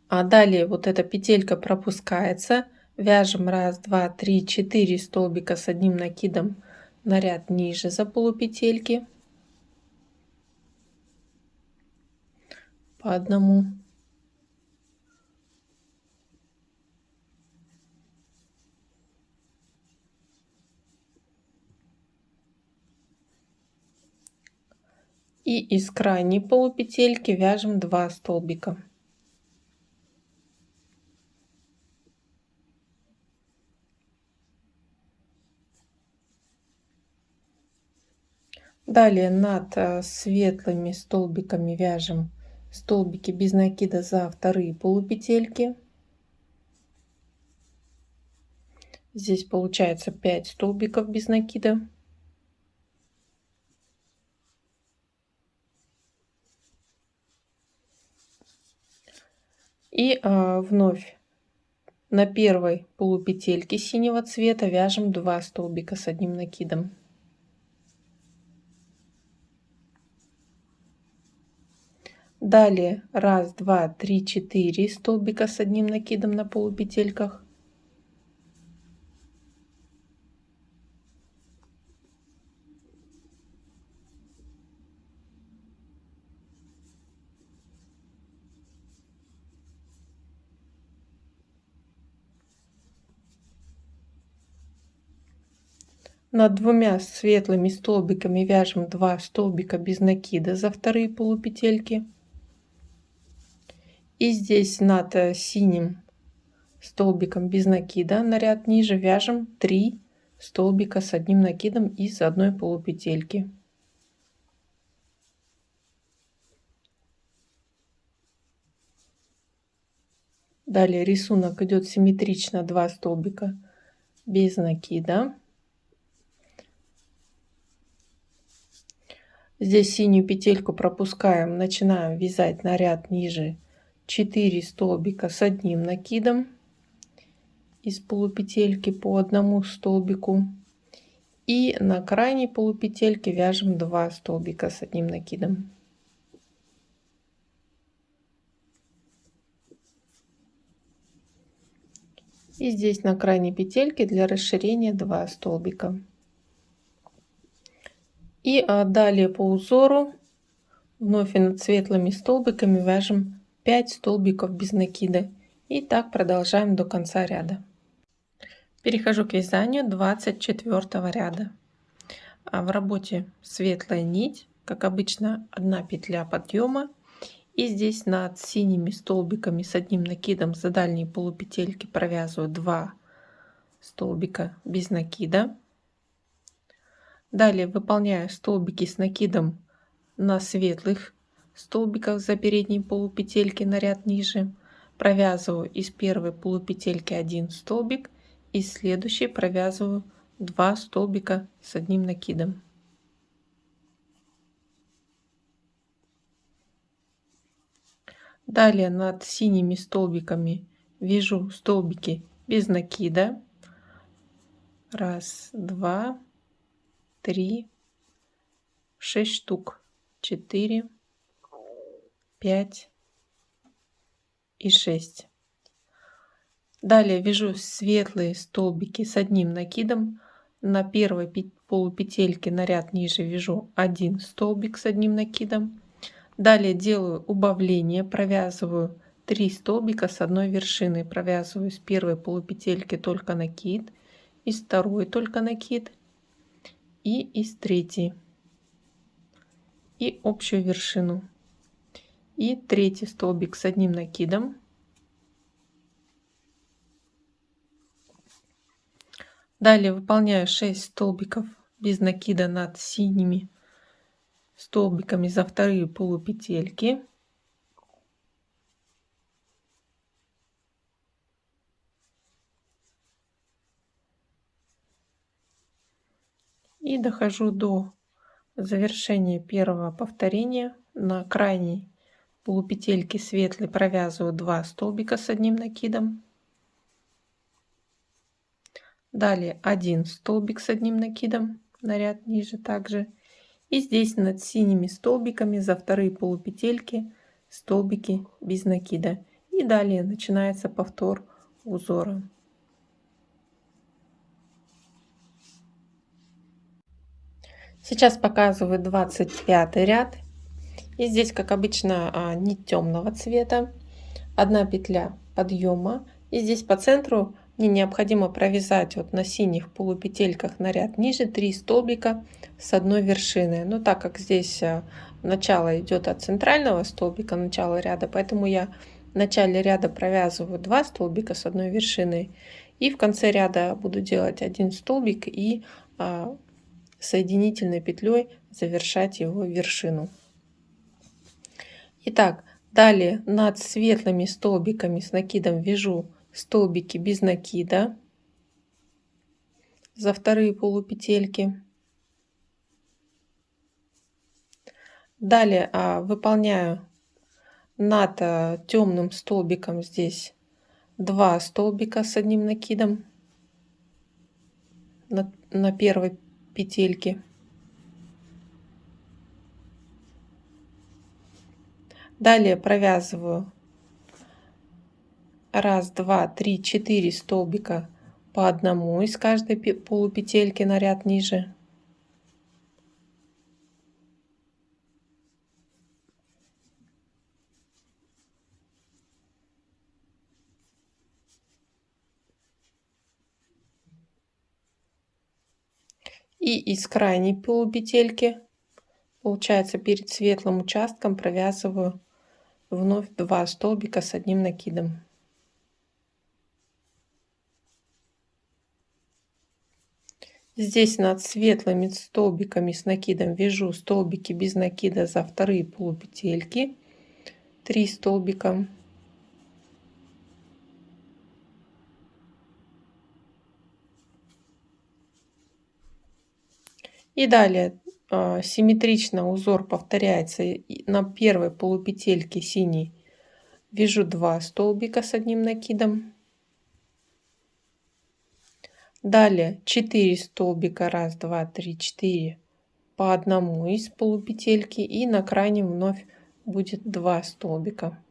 А далее вот эта петелька пропускается, вяжем 1, 2, 3, 4 столбика с одним накидом на ряд ниже за полупетельки по одному. И из крайней полупетельки вяжем 2 столбика. Далее над светлыми столбиками вяжем столбики без накида за вторые полупетельки. Здесь получается 5 столбиков без накида. И вновь на первой полупетельке синего цвета вяжем 2 столбика с одним накидом. Далее 1, 2, 3, 4 столбика с одним накидом на полупетельках. Над 2 светлыми столбиками вяжем 2 столбика без накида за вторые полупетельки. И здесь над синим столбиком без накида на ряд ниже вяжем 3 столбика с одним накидом из одной полупетельки. Далее рисунок идет симметрично, 2 столбика без накида. Здесь синюю петельку пропускаем, начинаем вязать на ряд ниже 4 столбика с одним накидом из полупетельки по одному столбику. И на крайней полупетельке вяжем 2 столбика с одним накидом. И здесь на крайней петельке для расширения 2 столбика. И далее по узору вновь над светлыми столбиками вяжем 5 столбиков без накида. И так продолжаем до конца ряда. Перехожу к вязанию 24 ряда. В работе светлая нить, как обычно, 1 петля подъема. И здесь над синими столбиками с одним накидом за дальние полупетельки провязываю 2 столбика без накида. Далее выполняю столбики с накидом на светлых столбиках за передние полупетельки на ряд ниже. Провязываю из первой полупетельки 1 столбик, из следующей провязываю 2 столбика с одним накидом. Далее над синими столбиками вяжу столбики без накида. 1, 2, 3, 6 штук, 4, 5 и 6. Далее вяжу светлые столбики с одним накидом. На первой полупетельке на ряд ниже вяжу 1 столбик с одним накидом. Далее делаю убавление, провязываю 3 столбика с одной вершины. Провязываю с первой полупетельки только накид, из второй только накид и из третьей. И общую вершину. И третий столбик с одним накидом. Далее выполняю 6 столбиков без накида над синими столбиками за вторые полупетельки. И дохожу до завершения первого повторения. На крайней полупетельке светлой провязываю 2 столбика с одним накидом. Далее 1 столбик с одним накидом на ряд ниже также. И здесь над синими столбиками за вторые полупетельки столбики без накида. И далее начинается повтор узора. Сейчас показываю 25 ряд. И здесь, как обычно, нить темного цвета. 1 петля подъема. И здесь по центру мне необходимо провязать вот на синих полупетельках на ряд ниже 3 столбика с одной вершины. Но так как здесь начало идет от центрального столбика, начало ряда, поэтому я в начале ряда провязываю 2 столбика с одной вершиной. И в конце ряда буду делать 1 столбик и соединительной петлей завершать его вершину. Итак, далее над светлыми столбиками с накидом вяжу столбики без накида за вторые полупетельки. Далее выполняю над темным столбиком здесь 2 столбика с одним накидом на первой петельке. Далее провязываю 1, 2, 3, 4 столбика по одному из каждой полупетельки на ряд ниже. И из крайней полупетельки, получается, перед светлым участком провязываю вновь 2 столбика с одним накидом. Здесь над светлыми столбиками с накидом вяжу столбики без накида за вторые полупетельки, 3 столбика. И далее симметрично узор повторяется. На первой полупетельке синей вяжу 2 столбика с одним накидом. Далее 4 столбика, 1, 2, 3, 4 по одному из полупетельки, и на крайнем вновь будет 2 столбика.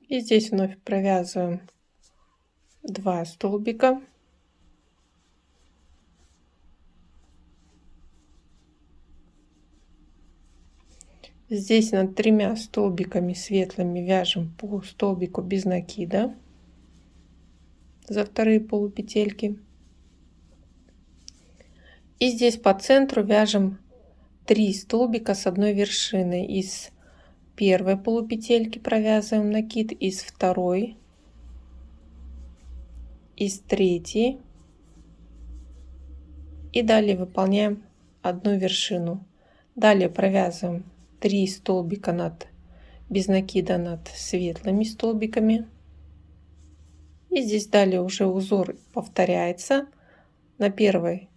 И здесь вновь провязываем 2 столбика. Здесь над 3 столбиками светлыми вяжем по столбику без накида за вторые полупетельки. И здесь по центру вяжем 3 столбика с одной вершины. Из первой полупетельки провязываем накид, из второй, из третьей, и далее выполняем одну вершину. Далее провязываем 3 столбика без накида над светлыми столбиками. И здесь далее уже узор повторяется. На первой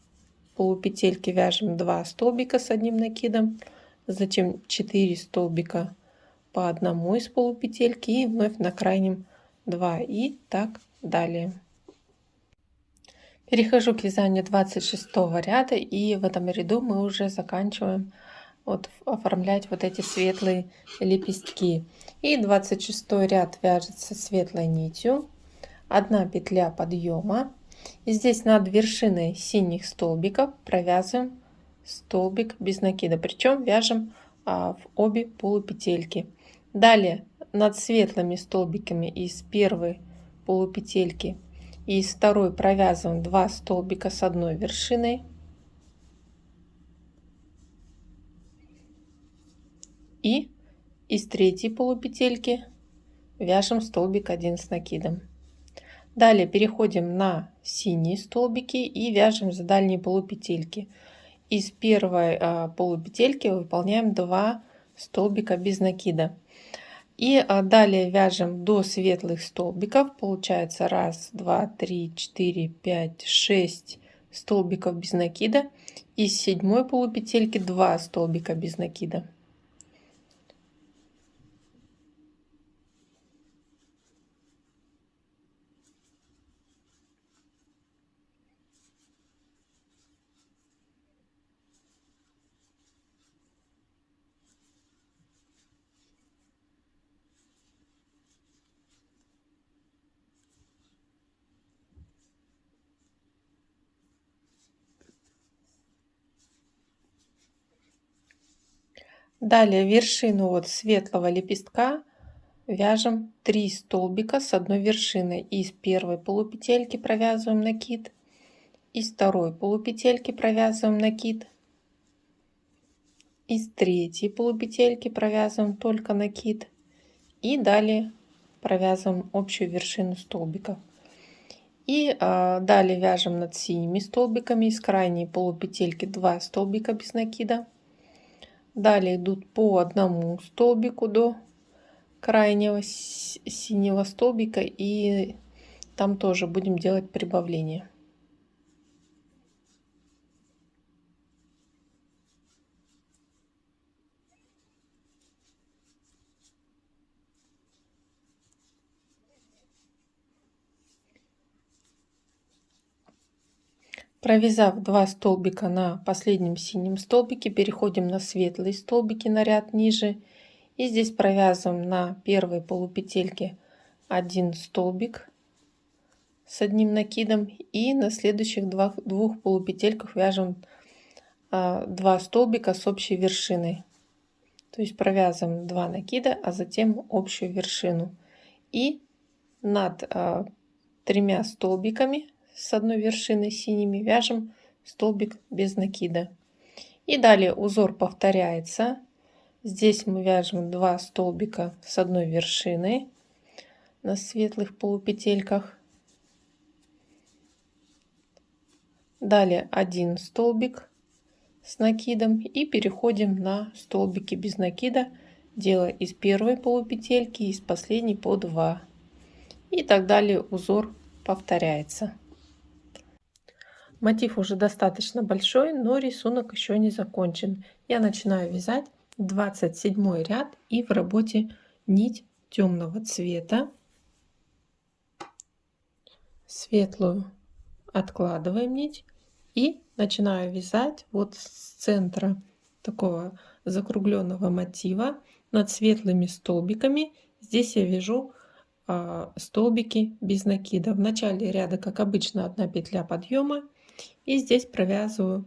полупетельке вяжем 2 столбика с одним накидом, затем 4 столбика по одному из полупетельки и вновь на крайнем 2, и так далее. Перехожу к вязанию 26 ряда, и в этом ряду мы уже заканчиваем оформлять вот эти светлые лепестки. И 26 ряд вяжется светлой нитью, 1 петля подъема, и здесь над вершиной синих столбиков провязываем столбик без накида, причем вяжем в обе полупетельки. Далее над светлыми столбиками из первой полупетельки и из второй провязываем 2 столбика с одной вершиной, и из третьей полупетельки вяжем столбик 1 с накидом. Далее переходим на синие столбики и вяжем за дальние полупетельки. Из первой полупетельки выполняем 2 столбика без накида. И далее вяжем до светлых столбиков. Получается 1, 2, 3, 4, 5, 6 столбиков без накида. Из седьмой полупетельки 2 столбика без накида. Далее вершину светлого лепестка вяжем 3 столбика с одной вершиной. Из первой полупетельки провязываем накид, из второй полупетельки провязываем накид, из третьей полупетельки провязываем только накид, и далее провязываем общую вершину столбиков. И далее вяжем над синими столбиками из крайней полупетельки 2 столбика без накида. Далее идут по одному столбику до крайнего синего столбика, и там тоже будем делать прибавление. Провязав 2 столбика на последнем синем столбике, переходим на светлые столбики на ряд ниже. И здесь провязываем на первой полупетельке 1 столбик с одним накидом. И на следующих двух полупетельках вяжем 2 столбика с общей вершиной. То есть провязываем 2 накида, а затем общую вершину. И над 3 столбиками с одной вершиной синими вяжем столбик без накида. И далее узор повторяется. Здесь мы вяжем 2 столбика с одной вершиной на светлых полупетельках. Далее 1 столбик с накидом и переходим на столбики без накида, делая из первой полупетельки, из последней по 2. И так далее узор повторяется. Мотив уже достаточно большой, но рисунок еще не закончен. Я начинаю вязать 27 ряд, и в работе нить темного цвета. Светлую откладываем нить и начинаю вязать с центра такого закругленного мотива над светлыми столбиками. Здесь я вяжу столбики без накида. В начале ряда, как обычно, 1 петля подъема, и здесь провязываю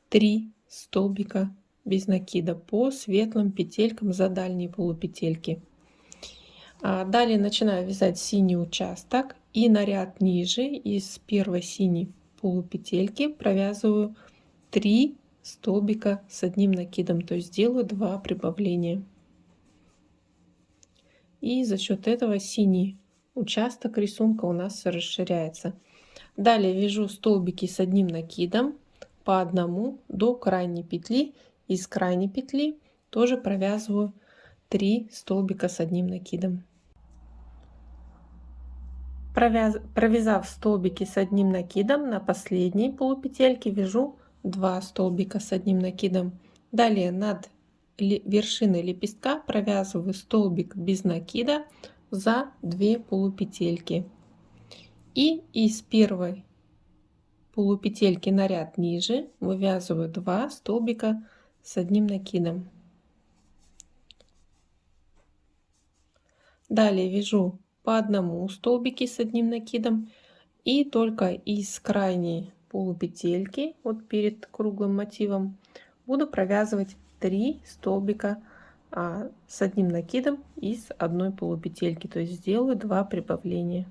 3 столбика без накида по светлым петелькам за дальние полупетельки. Далее начинаю вязать синий участок, и на ряд ниже из первой синей полупетельки провязываю 3 столбика с одним накидом, то есть делаю 2 прибавления. И за счет этого синий участок рисунка у нас расширяется. Далее вяжу столбики с одним накидом по одному до крайней петли. Из крайней петли тоже провязываю 3 столбика с одним накидом. Провязав столбики с одним накидом, на последней полупетельке вяжу 2 столбика с одним накидом. Далее над вершиной лепестка провязываю столбик без накида за 2 полупетельки. И из первой полупетельки на ряд ниже вывязываю 2 столбика с одним накидом. Далее вяжу по одному столбике с одним накидом, и только из крайней полупетельки, вот перед круглым мотивом, буду провязывать 3 столбика с одним накидом из одной полупетельки, то есть сделаю 2 прибавления.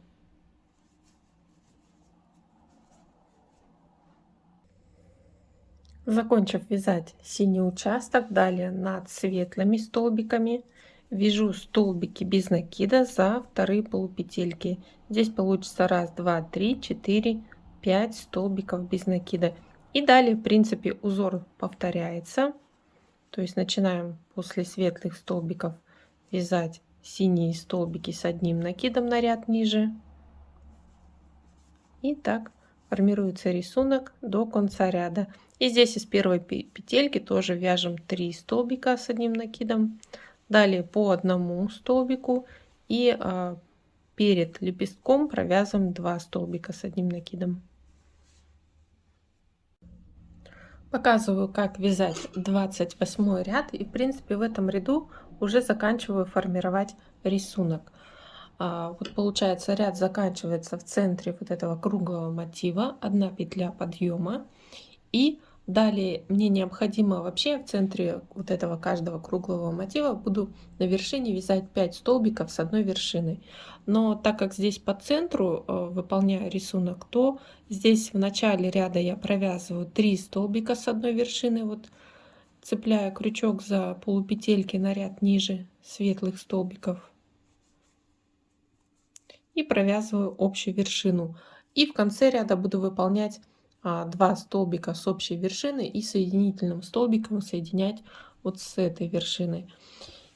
Закончив вязать синий участок, далее над светлыми столбиками вяжу столбики без накида за вторые полупетельки. Здесь получится 1, 2, 3, 4, 5 столбиков без накида. И далее, в принципе, узор повторяется. То есть начинаем после светлых столбиков вязать синие столбики с одним накидом на ряд ниже. И так формируется рисунок до конца ряда. И здесь из первой петельки тоже вяжем 3 столбика с одним накидом. Далее по одному столбику, и перед лепестком провязываем 2 столбика с одним накидом. Показываю, как вязать 28 ряд, и в принципе в этом ряду уже заканчиваю формировать рисунок. Вот получается, ряд заканчивается в центре вот этого круглого мотива, 1 петля подъема, и далее мне необходимо вообще в центре вот этого каждого круглого мотива буду на вершине вязать 5 столбиков с одной вершины. Но так как здесь по центру выполняю рисунок, то здесь в начале ряда я провязываю 3 столбика с одной вершины, вот цепляя крючок за полупетельки на ряд ниже светлых столбиков, и провязываю общую вершину. И в конце ряда буду выполнять 2 столбика с общей вершины и соединительным столбиком соединять вот с этой вершиной.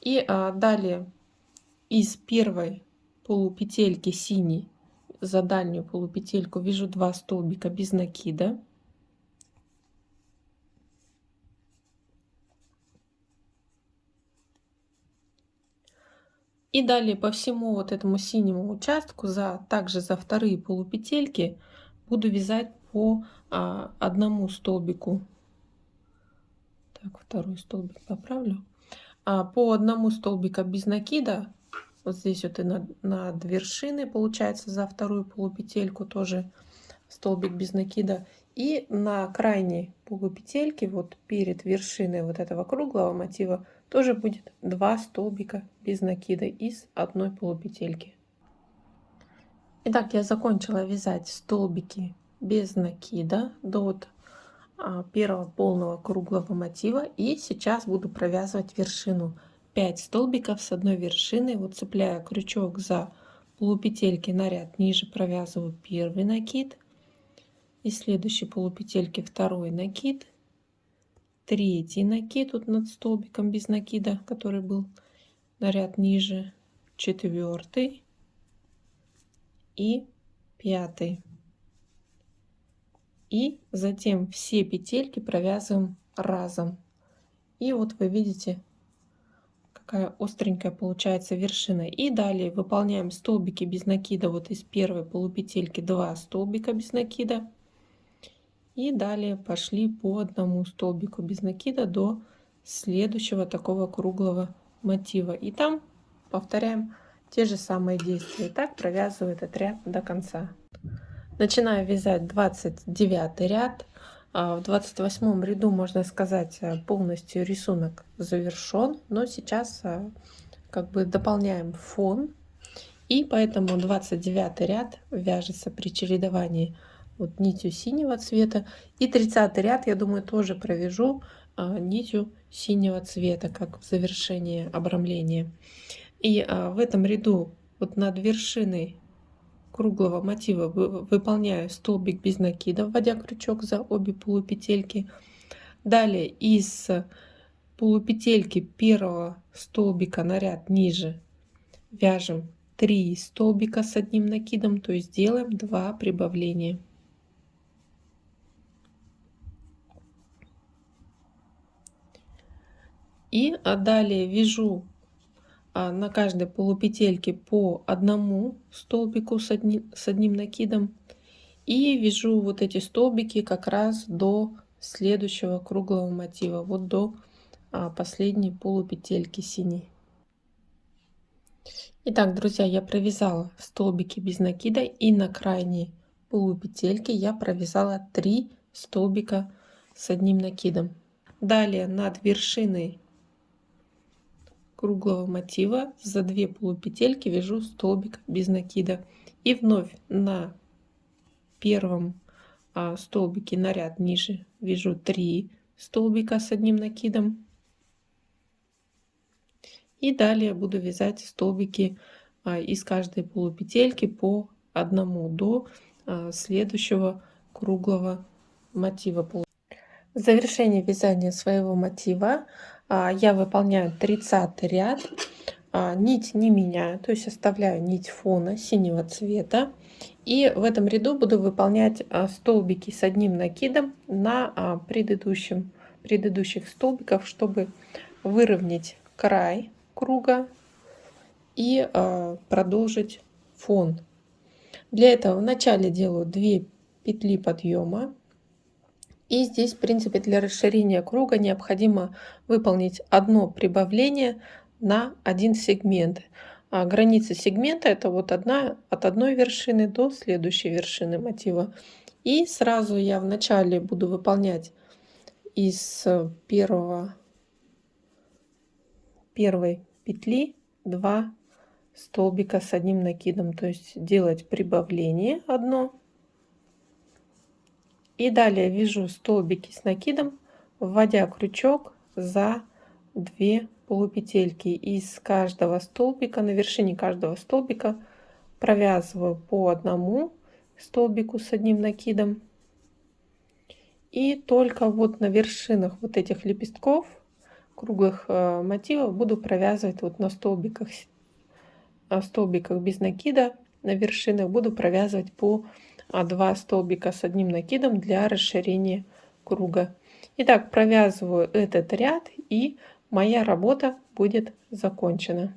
И далее из первой полупетельки синей за дальнюю полупетельку вяжу 2 столбика без накида. И далее по всему вот этому синему участку, также за вторые полупетельки, буду вязать по одному столбику. Так, второй столбик поправлю. По одному столбика без накида. Вот здесь вот и над вершиной получается за вторую полупетельку тоже столбик без накида. И на крайней полупетельке, вот перед вершиной вот этого круглого мотива, тоже будет 2 столбика без накида из одной полупетельки. Итак, я закончила вязать столбики без накида до вот первого полного круглого мотива, и сейчас буду провязывать вершину. 5 столбиков с одной вершины, вот цепляя крючок за полупетельки на ряд ниже, провязываю первый накид, и следующей полупетельки второй накид, третий накид вот над столбиком без накида, который был на ряд ниже, четвертый и пятый. И затем все петельки провязываем разом. И вот вы видите, какая остренькая получается вершина. И далее выполняем столбики без накида. Вот из первой полупетельки 2 столбика без накида. И далее пошли по одному столбику без накида до следующего такого круглого мотива. И там повторяем те же самые действия. И так провязываю этот ряд до конца. Начинаю вязать 29 ряд. В 28 ряду, можно сказать, полностью рисунок завершен, но сейчас как бы дополняем фон, и поэтому 29 ряд вяжется при чередовании вот нитью синего цвета. И 30-й ряд, я думаю, тоже провяжу нитью синего цвета, как в завершении обрамления. И в этом ряду вот над вершиной круглого мотива выполняю столбик без накида, вводя крючок за обе полупетельки. Далее из полупетельки первого столбика на ряд ниже вяжем 3 столбика с одним накидом, то есть делаем 2 прибавления. И далее вяжу на каждой полупетельке по одному столбику с одним накидом. И вяжу вот эти столбики как раз до следующего круглого мотива, вот до последней полупетельки синей. Итак, друзья, я провязала столбики без накида, и на крайней полупетельке я провязала 3 столбика с одним накидом. Далее над вершиной круглого мотива за 2 полупетельки вяжу столбик без накида. И вновь на первом столбике на ряд ниже вяжу 3 столбика с одним накидом. И далее буду вязать столбики из каждой полупетельки по одному до следующего круглого мотива. В завершении вязания своего мотива я выполняю 30 ряд, нить не меняю, то есть оставляю нить фона синего цвета. И в этом ряду буду выполнять столбики с одним накидом на предыдущих столбиках, чтобы выровнять край круга и продолжить фон. Для этого вначале делаю 2 петли подъема. И здесь, в принципе, для расширения круга необходимо выполнить одно прибавление на один сегмент. Граница сегмента это вот от одной вершины до следующей вершины мотива. И сразу я вначале буду выполнять из первой петли 2 столбика с одним накидом, то есть делать прибавление одно. И далее вяжу столбики с накидом, вводя крючок за 2 полупетельки. Из каждого столбика, на вершине каждого столбика провязываю по одному столбику с одним накидом. И только вот на вершинах вот этих лепестков круглых мотивов буду провязывать вот на столбиках без накида. На вершинах буду провязывать по 2 столбика с одним накидом для расширения круга. Итак, провязываю этот ряд, и моя работа будет закончена.